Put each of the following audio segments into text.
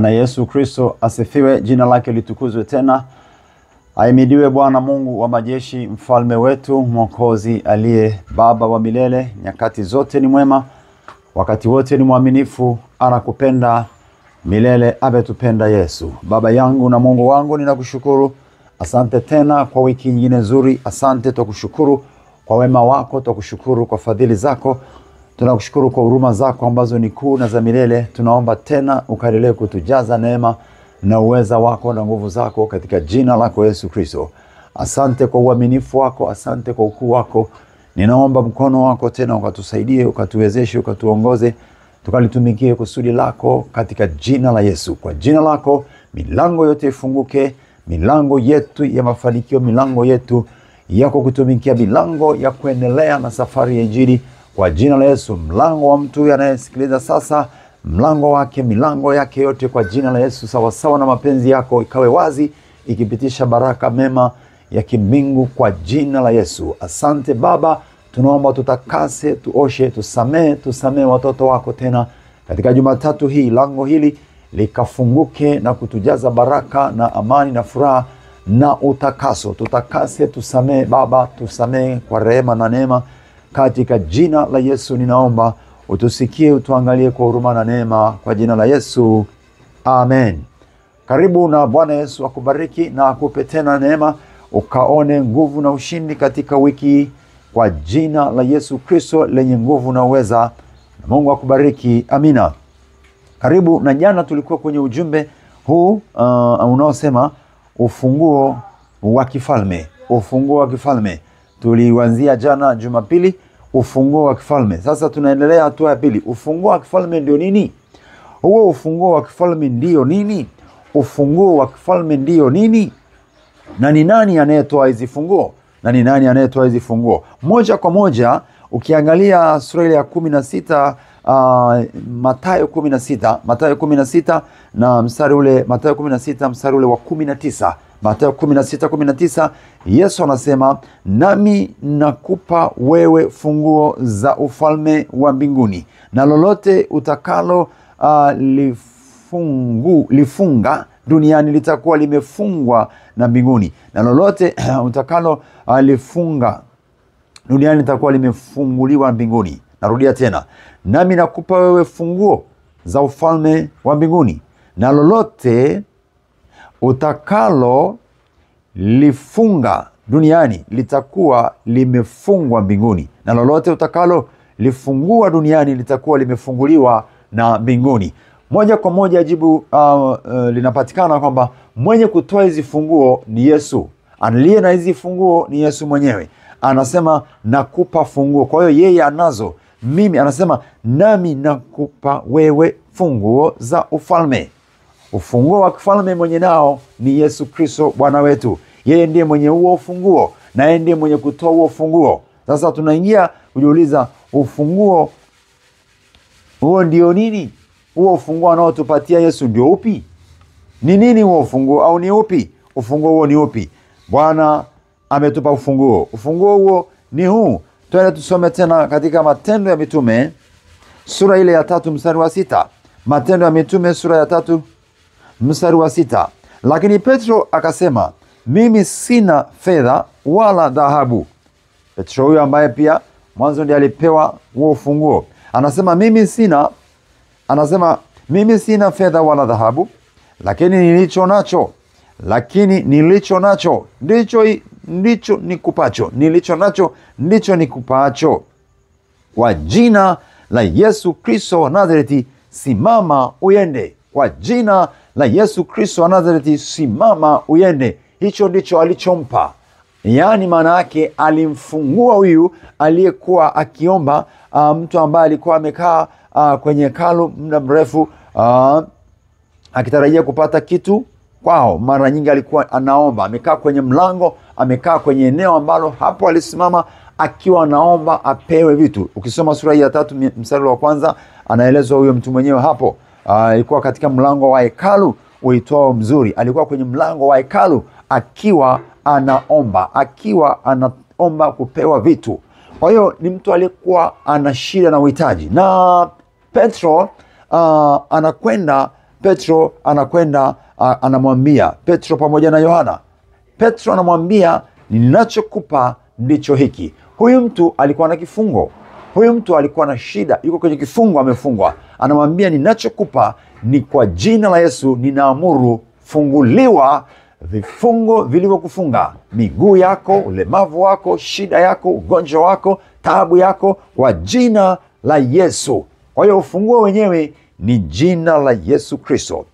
Na Yesu Kristo asifiwe, jina lake litukuzwe tena. Ahimidiwe Bwana Mungu wa majeshi, mfalme wetu, mwokozi aliye baba wa milele. Nyakati zote ni mwema, wakati wote ni mwaminifu, anakupenda milele, ametupenda Yesu. Baba yangu na Mungu wangu, ninakushukuru. Asante tena kwa wiki nyingine nzuri. Asante, tukushukuru kwa wema wako, tukushukuru kwa fadhili zako. Tunakushukuru kwa huruma zako ambazo ni kuu na za milele. Tunaomba tena ukaendelee kutujaza neema na uweza wako na nguvu zako katika jina lako Yesu Kristo. Asante kwa uaminifu wako, asante kwa ukuu wako. Ninaomba mkono wako tena ukatusaidie, ukatuwezeshe, ukatuongoze, tukalitumikie kusudi lako katika jina la Yesu. Kwa jina lako milango yote ifunguke, milango yetu ya mafanikio, milango yetu yako kutumikia, milango ya kuendelea na safari ya injili. Kwa jina la Yesu, mlango wa mtu anayesikiliza sasa, mlango wake, milango yake yote kwa jina la Yesu, sawa sawa na mapenzi yako, ikawe wazi, ikipitisha baraka mema ya kimbingu kwa jina la Yesu. Asante Baba, tunaomba tutakase, tuoshe, tusamee watoto wako tena katika Jumatatu hii. Lango hili likafunguke na kutujaza baraka na amani na furaha na utakaso. Tutakase, tusamee Baba, tusamee kwa rehema na neema. Katika jina la Yesu ninaomba, utusikie, utuangalie kwa huruma na neema kwa jina la Yesu. Amen. Karibu na Bwana Yesu akubariki na akupe tena neema, ukaone nguvu na ushindi katika wiki kwa jina la Yesu Kristo lenye nguvu na uweza. Na Mungu akubariki. Amina. Karibu. Na jana tulikuwa kwenye ujumbe huu unaosema ufunguo wa kifalme. Ufunguo wa kifalme. Tulianzia jana Jumapili ufunguo wa kifalme. Sasa tunaendelea hatua ya pili. Ufunguo wa kifalme ndio nini? Huo ufunguo wa kifalme ndio nini? Ufunguo wa kifalme ndio nini? Na ni nani anayetoa hizi funguo? Na ni nani anayetoa hizi funguo? Moja kwa moja ukiangalia sura ile ya 16, Mathayo 16 na mstari ule, Mathayo 16 mstari ule wa 19. Mathayo 16:19, Yesu anasema, nami nakupa wewe funguo za ufalme wa mbinguni, na lolote utakalo lifunga duniani litakuwa limefungwa na mbinguni, na lolote utakalo lifunga duniani litakuwa limefunguliwa mbinguni. Narudia tena, nami nakupa wewe funguo za ufalme wa mbinguni, na lolote utakalo lifunga duniani litakuwa limefungwa mbinguni, na lolote utakalo lifungua duniani litakuwa limefunguliwa na mbinguni. Moja kwa moja jibu linapatikana kwamba mwenye kutoa hizi funguo ni Yesu. Aliye na hizi funguo ni Yesu mwenyewe. Anasema nakupa funguo. Kwa hiyo yeye anazo. Mimi anasema nami nakupa wewe funguo za ufalme. Ufunguo wa kifalme mwenye nao ni Yesu Kristo Bwana wetu. Yeye ndiye mwenye huo ufunguo, na yeye ndiye mwenye kutoa huo ufunguo. Sasa tunaingia kujiuliza, ufunguo huo ndio nini? Huo ufunguo anaotupatia Yesu ndio upi? Ni nini huo ufunguo, au ni upi? Ufunguo huo ni upi? Bwana ametupa ufunguo. Ufunguo huo ni huu. Twende tusome tena katika Matendo ya Mitume sura ile ya 3 mstari wa 6. Matendo ya Mitume sura ya 3 mstari wa 6. Lakini Petro akasema, mimi sina fedha wala dhahabu. Petro huyo ambaye pia mwanzo ndiye alipewa huo ufunguo. Anasema mimi sina fedha wala dhahabu, lakini nilicho nacho ndicho nikupacho. Nilicho nacho ndicho nikupacho. Kwa jina la Yesu Kristo wa Nazareti, simama uende. Kwa jina la Yesu Kristo wa Nazareti, simama uende. Hicho ndicho alichompa. Yaani maana yake alimfungua huyu aliyekuwa akiomba, mtu ambaye alikuwa amekaa kwenye hekalu muda mrefu akitarajia kupata kitu kwao. Mara nyingi alikuwa anaomba, amekaa kwenye mlango, amekaa kwenye eneo ambalo hapo alisimama akiwa anaomba apewe vitu. Ukisoma sura ya 3 mstari wa 1, anaelezwa huyo mtu mwenyewe hapo. Alikuwa katika mlango wa hekalu uitwao Mzuri. Alikuwa kwenye mlango wa hekalu akiwa anaomba kupewa vitu. Kwa hiyo ni mtu aliyekuwa ana shida na uhitaji. Na Petro anakwenda Petro anakwenda anamwambia Petro pamoja na Yohana. Petro anamwambia, ninachokupa ndicho hiki. Huyu mtu alikuwa na kifungo. Huyu mtu alikuwa na shida, yuko kwenye kifungo, amefungwa. Anamwambia, ninachokupa ni kwa jina la Yesu ninaamuru, funguliwa vifungo vilivyokufunga, miguu yako, ulemavu wako, shida yako, ugonjwa wako, taabu yako, kwa jina la Yesu. Kwa hiyo ufunguo wenyewe ni jina la Yesu Kristo.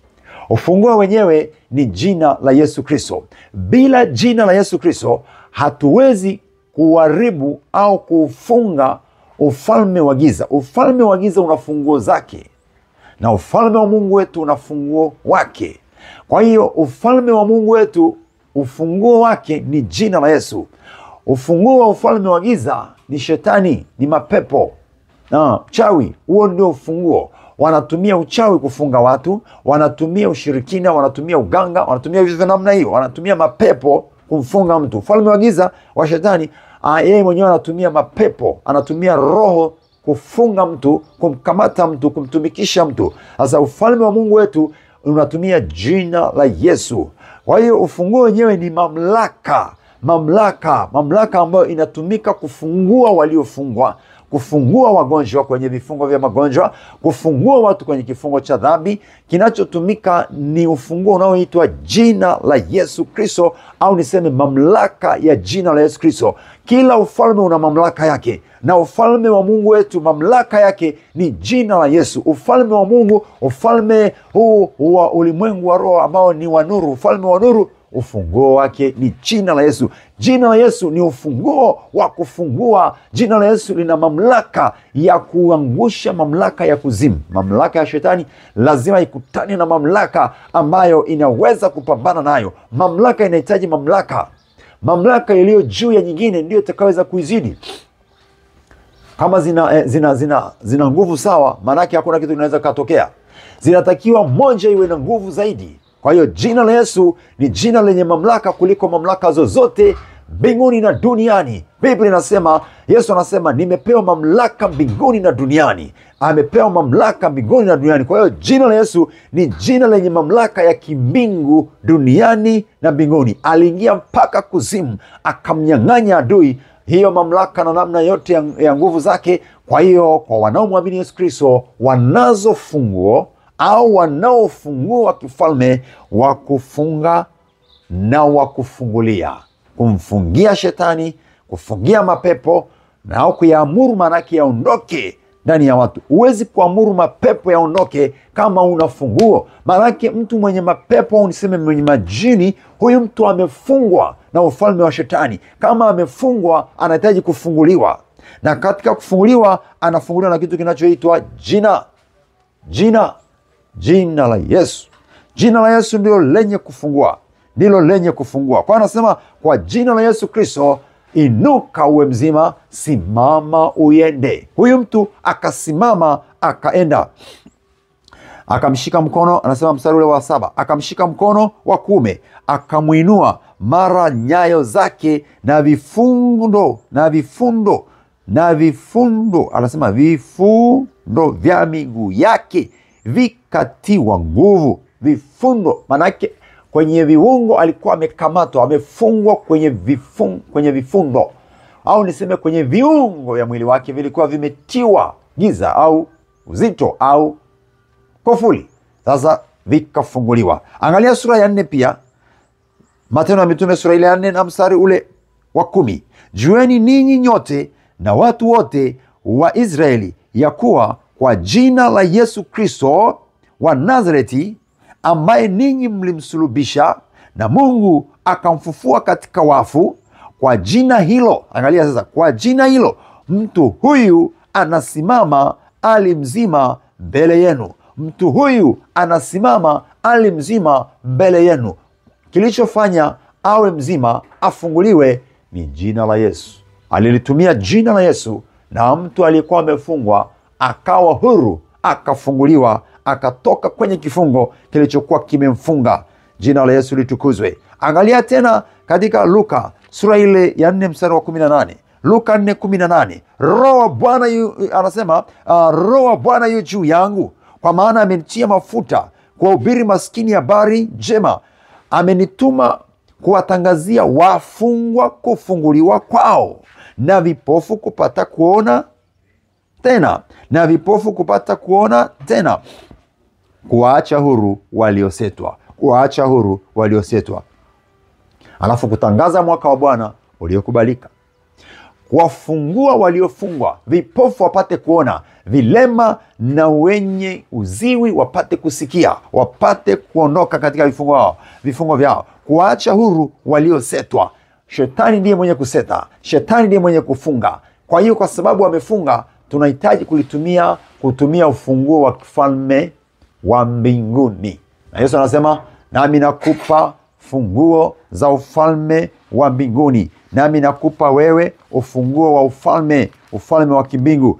Ufunguo wenyewe ni jina la Yesu Kristo. Bila jina la Yesu Kristo hatuwezi kuharibu au kufunga ufalme wa giza. Ufalme wa giza una funguo zake, na ufalme wa Mungu wetu una funguo wake. Kwa hiyo ufalme wa Mungu wetu, ufunguo wake ni jina la Yesu. Ufunguo wa ufalme wa giza ni shetani, ni mapepo na uchawi. Huo ndio ufunguo. Wanatumia uchawi kufunga watu, wanatumia ushirikina, wanatumia uganga, wanatumia vitu vya namna hiyo, wanatumia mapepo kumfunga mtu. Ufalme wa giza wa shetani, yeye mwenyewe anatumia mapepo, anatumia roho kufunga mtu, kumkamata mtu, kumtumikisha mtu. Sasa ufalme wa Mungu wetu unatumia jina la Yesu. Kwa hiyo ufunguo wenyewe ni mamlaka ambayo inatumika kufungua waliofungwa, kufungua wagonjwa kwenye vifungo vya magonjwa, kufungua watu kwenye kifungo cha dhambi. Kinachotumika ni ufunguo unaoitwa jina la Yesu Kristo, au niseme mamlaka ya jina la Yesu Kristo. Kila ufalme una mamlaka yake, na ufalme wa Mungu wetu mamlaka yake ni jina la Yesu. Ufalme wa Mungu, ufalme huu wa ulimwengu wa roho ambao ni wa nuru, ufalme wa nuru, ufunguo wake ni jina la Yesu. Jina la Yesu ni ufunguo wa kufungua. Jina la Yesu lina mamlaka ya kuangusha mamlaka ya kuzimu. Mamlaka ya shetani lazima ikutane na mamlaka ambayo inaweza kupambana nayo. Mamlaka inahitaji mamlaka iliyo juu ya nyingine ndio itakayoweza kuizidi. Kama zina nguvu sawa, maana yake hakuna kitu kinaweza katokea. Zinatakiwa moja iwe na nguvu zaidi. Kwa hiyo jina la Yesu ni jina lenye mamlaka kuliko mamlaka zozote mbinguni na duniani. Biblia inasema, Yesu anasema, nimepewa mamlaka mbinguni na duniani. Amepewa mamlaka mbinguni na duniani. Kwa hiyo jina la Yesu ni jina lenye mamlaka ya kimbingu, duniani na mbinguni. Aliingia mpaka kuzimu, akamnyang'anya adui hiyo mamlaka na namna yote ya nguvu zake. Kwa hiyo kwa wanaomwamini Yesu Kristo, wanazo funguo au wanaofungua wa kifalme wa kufunga na wa kufungulia, kumfungia shetani, kufungia mapepo na kuyaamuru manake yaondoke ndani ya watu. Huwezi kuamuru mapepo yaondoke kama una funguo. Manake mtu mwenye mapepo, au niseme mwenye majini, huyu mtu amefungwa na ufalme wa shetani. Kama amefungwa, anahitaji kufunguliwa, na katika kufunguliwa anafunguliwa na kitu kinachoitwa jina la Yesu. Jina la Yesu ndilo lenye kufungua. Kwa anasema, kwa jina la Yesu Kristo inuka uwe mzima, simama uende. Huyu mtu akasimama, akaenda, akamshika mkono, anasema mstari ule wa 7, akamshika mkono wa kuume, akamuinua, mara nyayo zake na vifundo, anasema vifundo vya miguu yake vikatiwa nguvu. Vifundo manake kwenye viungo alikuwa amekamatwa, amefungwa kwenye vifundo, au niseme kwenye viungo ya mwili wake vilikuwa vimetiwa giza au uzito au kufuli. Sasa vikafunguliwa. Angalia sura ya 4 pia, Matendo ya Mitume sura ile ya 4 na mstari ule wa 10. Jueni ninyi nyote na watu wote wa Israeli ya kuwa kwa jina la Yesu Kristo wa Nazareti, ambaye ninyi mlimsulubisha na Mungu akamfufua katika wafu, kwa jina hilo, angalia sasa, kwa jina hilo mtu huyu anasimama ali mzima mbele yenu. Mtu huyu anasimama ali mzima mbele yenu. Kilichofanya awe mzima, afunguliwe, ni jina la Yesu. Alilitumia jina la Yesu, na mtu aliyekuwa amefungwa akawa huru, akafunguliwa, akatoka kwenye kifungo kilichokuwa kimemfunga. Jina la Yesu litukuzwe. Angalia tena katika Luka sura ile ya 4 mstari wa 18. Luka 4:18. Roho wa Bwana anasema, Roho wa Bwana yu juu yangu, kwa maana amenitia mafuta kuwahubiri maskini habari njema. Amenituma kuwatangazia wafungwa kufunguliwa kwao, na vipofu kupata kuona tena, na vipofu kupata kuona tena, kuwaacha huru waliosetwa, kuwaacha huru waliosetwa. Alafu kutangaza mwaka wa Bwana uliokubalika, kuwafungua waliofungwa, vipofu wapate kuona, vilema na wenye uziwi wapate kusikia, wapate kuondoka katika vifungo vyao, kuwaacha huru waliosetwa. Shetani ndiye mwenye kuseta, shetani ndiye mwenye kufunga. Kwa hiyo kwa sababu wamefunga, tunahitaji kutumia ufunguo wa kifalme wa mbinguni. Na Yesu anasema, nami nakupa funguo za ufalme wa mbinguni. Nami nakupa wewe ufunguo wa ufalme wa kimbingu,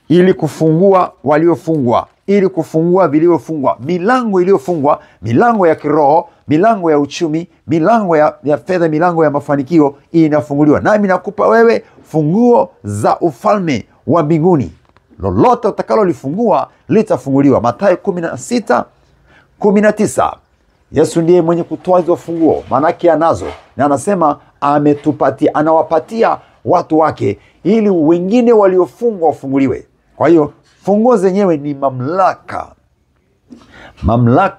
ili kufungua waliofungwa, ili kufungua vilivyofungwa, milango iliyofungwa, milango ya kiroho, milango ya uchumi, milango ya fedha, milango ya mafanikio inafunguliwa. Nami nakupa wewe funguo za ufalme wa mbinguni. Lolote utakalolifungua litafunguliwa. Mathayo 16:19. Yesu ndiye mwenye kutoa hizo funguo, manake anazo, na anasema anawapatia watu wake ili wengine waliofungwa wafunguliwe. Kwa hiyo funguo zenyewe ni mamlaka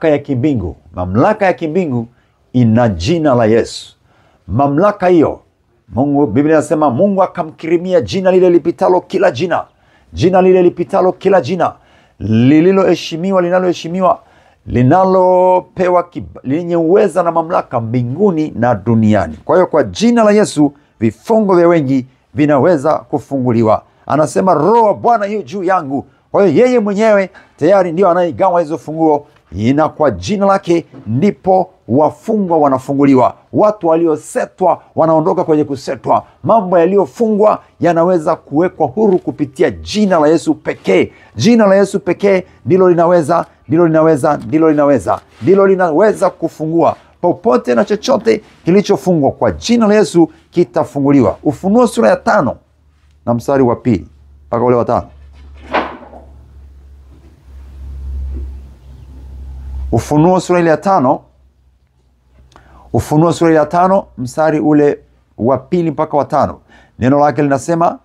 ya kimbingu. Mamlaka ya kimbingu ina jina la Yesu. Mamlaka hiyo Biblia inasema Mungu akamkirimia jina lile lipitalo kila jina, jina lile lipitalo kila jina, lililoheshimiwa, linaloheshimiwa, linalopewa lenye uweza na mamlaka mbinguni na duniani. Kwa hiyo kwa jina la Yesu vifungo vya wengi vinaweza kufunguliwa. Anasema Roho wa Bwana yu juu yangu. Kwa hiyo yeye mwenyewe tayari ndio anaigawa hizo funguo, na kwa jina lake ndipo wafungwa wanafunguliwa. Watu waliosetwa wanaondoka kwenye kusetwa. Mambo yaliyofungwa yanaweza kuwekwa huru kupitia jina la Yesu pekee. Jina la Yesu pekee ndilo linaweza kufungua popote, na chochote kilichofungwa kwa jina la Yesu kitafunguliwa. Ufunuo sura ya 5 na mstari wa 2 mpaka ule wa 5. Ufunuo sura ile ya 5, Ufunuo sura ya 5 mstari ule wa 2 mpaka wa 5. Neno lake linasema,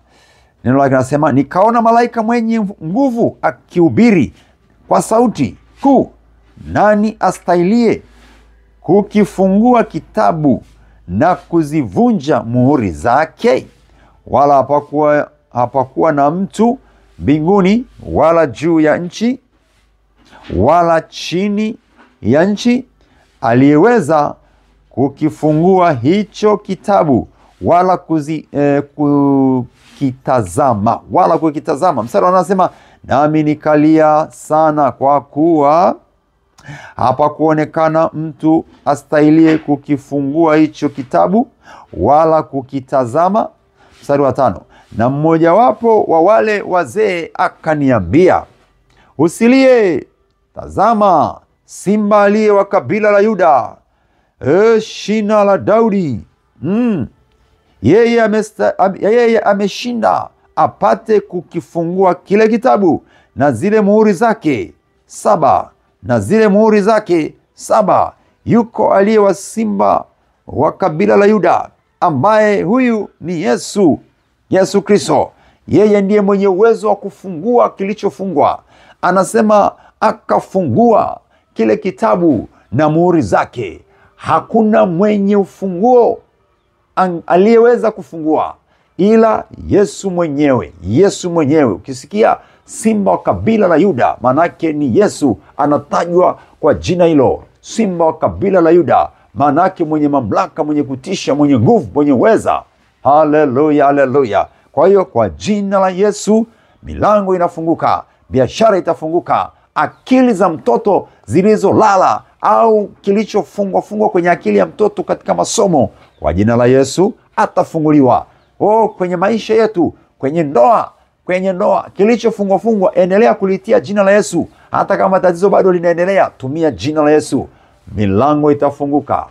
nikaona malaika mwenye nguvu akihubiri kwa sauti kuu, nani astahiliye kukifungua kitabu na kuzivunja muhuri zake? Wala hapakuwa na mtu mbinguni wala juu ya nchi wala chini ya nchi aliyeweza kukifungua hicho kitabu wala kukitazama. Mstari anasema, nami nikalia sana, kwa kuwa hapa kuonekana mtu astahiliye kukifungua hicho kitabu wala kukitazama. Mstari wa 5, na mmojawapo wa wale wazee akaniambia, usilie, tazama simba aliye wa kabila la Yuda, shina la Daudi, yeye ameshinda apate kukifungua kile kitabu na zile muhuri zake 7, na zile muhuri zake 7. Yuko aliye wa simba wa kabila la Yuda, ambaye huyu ni Yesu Kristo. Yeye ndiye mwenye uwezo wa kufungua kilichofungwa. Anasema akafungua kile kitabu na muhuri zake. Hakuna mwenye ufunguo aliyeweza kufungua ila Yesu mwenyewe. Yesu mwenyewe. Ukisikia simba wa kabila la Yuda, manake ni Yesu anatajwa kwa jina hilo, simba wa kabila la Yuda, manake mwenye mamlaka, mwenye kutisha, mwenye nguvu, mwenye uweza. Haleluya, haleluya. Kwa hiyo kwa jina la Yesu milango inafunguka, biashara itafunguka, akili za mtoto zilizolala au kilichofungwa kwenye akili ya mtoto katika masomo, kwa jina la Yesu atafunguliwa. Kwenye maisha yetu, kwenye ndoa, kilichofungwa, endelea kulitia jina la Yesu. Hata kama tatizo bado linaendelea, tumia jina la Yesu. Milango itafunguka,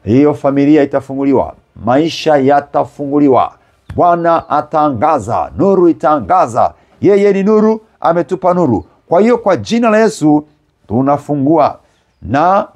hiyo familia itafunguliwa, maisha yatafunguliwa. Bwana ataangaza, nuru itaangaza. Yeye ni nuru, ametupa nuru. Kwa hiyo kwa jina la Yesu tunafungua, na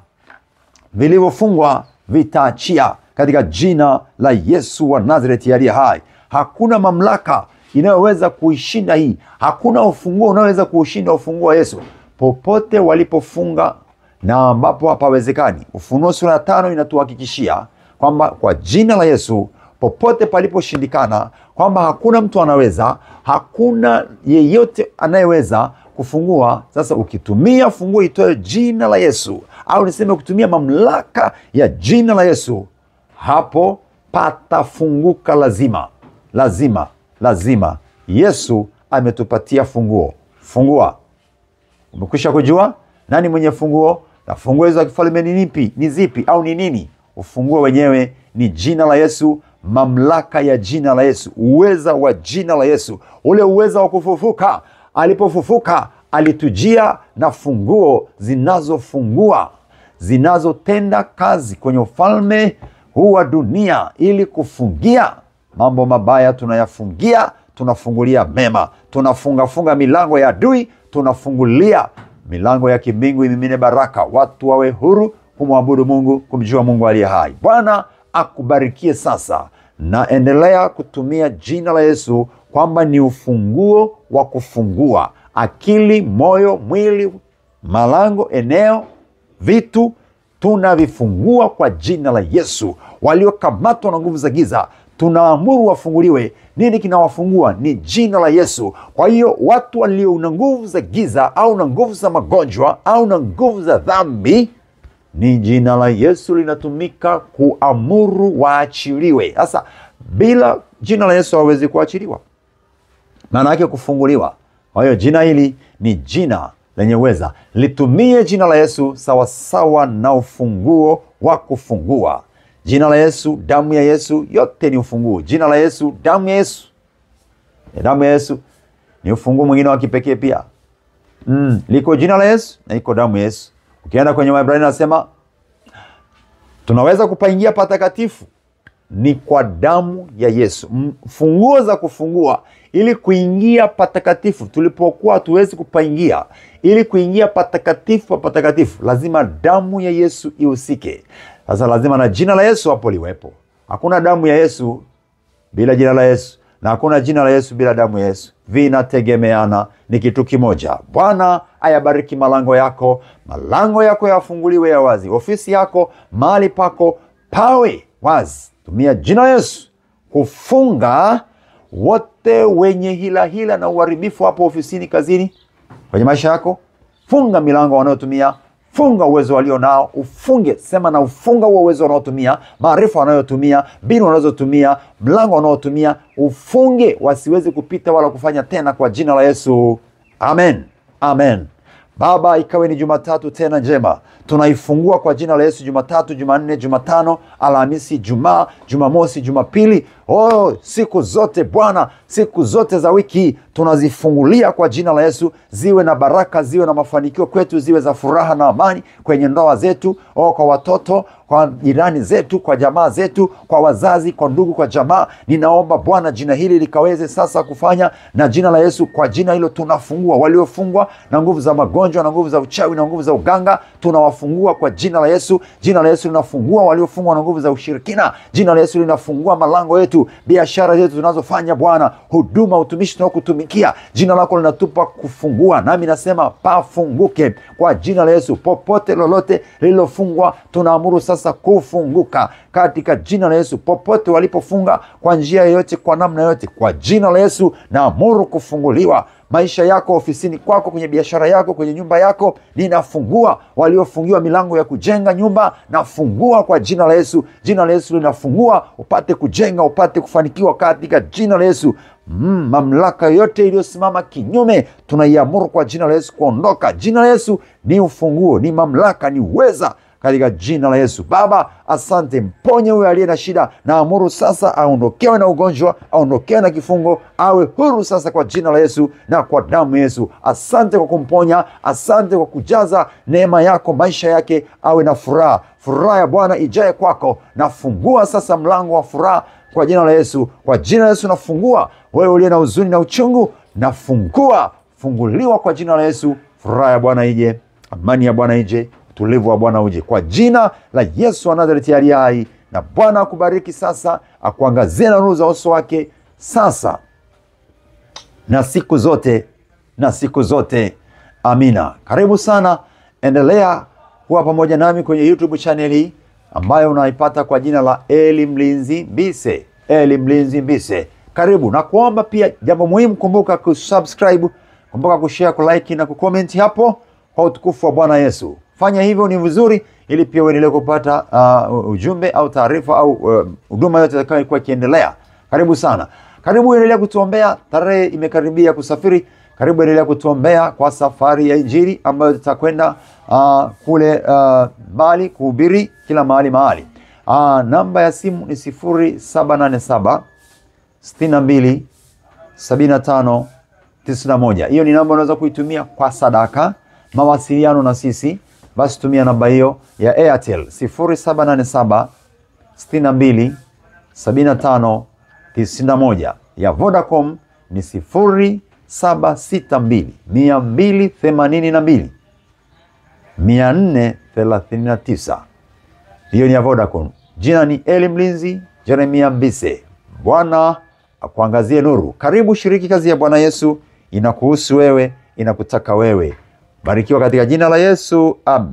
vilivyofungwa vitaachia katika jina la Yesu wa Nazareti aliye hai. Hakuna mamlaka inayoweza kuishinda hii. Hakuna ufunguo unaweza kuushinda ufunguo wa Yesu. Popote walipofunga na ambapo hapawezekani, Ufunuo sura ya 5 inatuhakikishia kwamba kwa jina la Yesu popote paliposhindikana, kwamba hakuna mtu anaweza, hakuna yeyote anayeweza kufungua. Sasa ukitumia funguo itoe jina la Yesu, au niseme kutumia mamlaka ya jina la Yesu, hapo patafunguka lazima. Lazima, lazima. Yesu ametupatia funguo. Fungua. Umekwisha kujua nani mwenye funguo? Na funguo hizo za kifalme ni zipi au ni nini? Ufunguo wenyewe ni jina la Yesu, mamlaka ya jina la Yesu, uweza wa jina la Yesu, ule uweza wa kufufuka. Alipofufuka alitujia na funguo zinazofungua, zinazotenda kazi kwenye ufalme huu wa dunia, ili kufungia mambo mabaya. Tunayafungia, tunafungulia mema. Tunafunga milango ya adui, tunafungulia milango ya kimbingu imimine baraka, watu wawe huru kumwabudu Mungu, kumjua Mungu aliye hai. Bwana akubarikie sasa, na endelea kutumia jina la Yesu kwamba ni ufunguo wa kufungua akili, moyo, mwili, malango, eneo, vitu tunavifungua kwa jina la Yesu. Waliokamatwa na nguvu za giza tunaamuru wafunguliwe. Nini kinawafungua? Ni jina la Yesu. Kwa hiyo watu walio na nguvu za giza au na nguvu za magonjwa au na nguvu za dhambi, ni jina la Yesu linatumika kuamuru waachiliwe. Sasa bila jina la Yesu hawezi kuachiliwa, maana yake kufunguliwa. Kwa hiyo jina hili ni jina lenye uweza. Litumie jina la Yesu sawasawa na ufunguo wa kufungua. Jina la Yesu, damu ya Yesu, yote ni ufunguo. Jina la Yesu, damu ya Yesu. Damu ya Yesu ni ufunguo mwingine wa kipekee pia. Liko jina la Yesu na iko damu ya Yesu. Ukienda kwenye Waebrania nasema tunaweza kupaingia patakatifu ni kwa damu ya Yesu. Funguo za kufungua ili kuingia patakatifu, tulipokuwa hatuwezi kupaingia, ili kuingia patakatifu lazima damu ya Yesu ihusike. Sasa lazima na jina la Yesu hapo liwepo. Hakuna damu ya Yesu bila jina la Yesu, na hakuna jina la Yesu bila damu ya Yesu. Vinategemeana, ni kitu kimoja. Bwana ayabariki malango yako yafunguliwe ya wazi. Ofisi yako, mahali pako pawe wazi. Tumia jina la Yesu kufunga wote wenye hila na uharibifu hapo ofisini, kazini, kwenye maisha yako. Funga milango wanayotumia, funga uwezo walio nao, ufunge, sema na ufunga huo uwezo wanaotumia, maarifa wanayotumia, mbinu wanazotumia, mlango wanaotumia, ufunge wasiwezi kupita wala kufanya tena kwa jina la Yesu. Amen. Amen. Baba, ikawe ni Jumatatu tena njema. Tunaifungua kwa jina la Yesu Jumatatu, Jumanne, Jumatano, Alhamisi, Jumaa, Jumamosi, Jumapili. Siku zote Bwana, siku zote za wiki tunazifungulia kwa jina la Yesu. Ziwe na baraka, ziwe na mafanikio kwetu, ziwe za furaha na amani kwenye ndoa zetu, kwa watoto, kwa jirani zetu, kwa jamaa zetu, kwa wazazi, kwa ndugu, kwa jamaa. Ninaomba Bwana jina hili likaweze sasa kufanya, na jina la Yesu, kwa jina hilo tunafungua waliofungwa na nguvu za magonjwa, na nguvu za uchawi, na nguvu za uganga. Tunawafungua kwa jina la Yesu. Jina la Yesu linafungua waliofungwa na nguvu za ushirikina. Jina la Yesu linafungua malango yetu, biashara zetu tunazofanya Bwana, huduma, utumishi tunaokutumikia. Jina lako linatupa kufungua, nami nasema pafunguke kwa jina la Yesu. Popote lolote lililofungwa tunaamuru sasa kufunguka katika jina la Yesu. Popote walipofunga kwa njia yoyote, kwa namna yoyote, kwa jina la Yesu naamuru kufunguliwa. Maisha yako, ofisini kwako, kwenye biashara yako, kwenye nyumba yako, ninafungua. Waliofungiwa milango ya kujenga nyumba, nafungua kwa jina la Yesu. Jina la Yesu linafungua, upate kujenga, upate kufanikiwa katika jina la Yesu. Mamlaka yote iliyosimama kinyume tunaiamuru kwa jina la Yesu kuondoka. Jina la Yesu ni ufunguo, ni mamlaka, ni uweza katika jina la Yesu. Baba, asante. Mponye huyo aliye na shida, na amuru sasa aondokewe na ugonjwa, aondokewe na kifungo, awe huru sasa kwa jina la Yesu na kwa damu ya Yesu. Asante kwa kumponya, asante kwa kujaza neema yako maisha yake, awe na furaha. Furaha ya Bwana ijae kwako. Nafungua sasa mlango wa furaha kwa jina la Yesu. Kwa jina la Yesu nafungua. Wewe uliye na huzuni na uchungu, nafungua, funguliwa kwa jina la Yesu. Furaha ya Bwana ije. amani ya Bwana ije, utulivu wa Bwana uje kwa jina la Yesu wa Nazareti aliye hai. Na Bwana akubariki sasa, akuangazie na nuru za uso wake sasa na siku zote na siku zote. Amina. Karibu sana, endelea kuwa pamoja nami kwenye YouTube channel hii ambayo unaipata kwa jina la Eli Mlinzi Mbise. Eli Mlinzi Mbise. Karibu, na kuomba pia jambo muhimu, kumbuka kusubscribe, kumbuka kushare, kulike na kucomment hapo kwa utukufu wa Bwana Yesu. Fanya hivyo, ni vizuri, ili pia uendelee kupata ujumbe au taarifa au huduma yote itakayokuwa ikiendelea. Karibu sana. Karibu, endelea kutuombea. Tarehe imekaribia kusafiri. Karibu, endelea kutuombea kwa safari ya Injili ambayo tutakwenda kule Bali kuhubiri kila mahali. Namba ya simu ni 0787 62 75 91. Hiyo ni namba unaweza kuitumia kwa sadaka, mawasiliano na sisi. Basi tumia namba hiyo ya Airtel 0787 62 75 91. Ya Vodacom ni 0762 282 439. Hiyo ni ya Vodacom. Jina ni Eli Mlinzi Jeremia Mbise. Bwana akuangazie nuru. Karibu, shiriki kazi ya Bwana Yesu. Inakuhusu wewe, inakutaka wewe. Barikiwa katika jina la Yesu. Amen.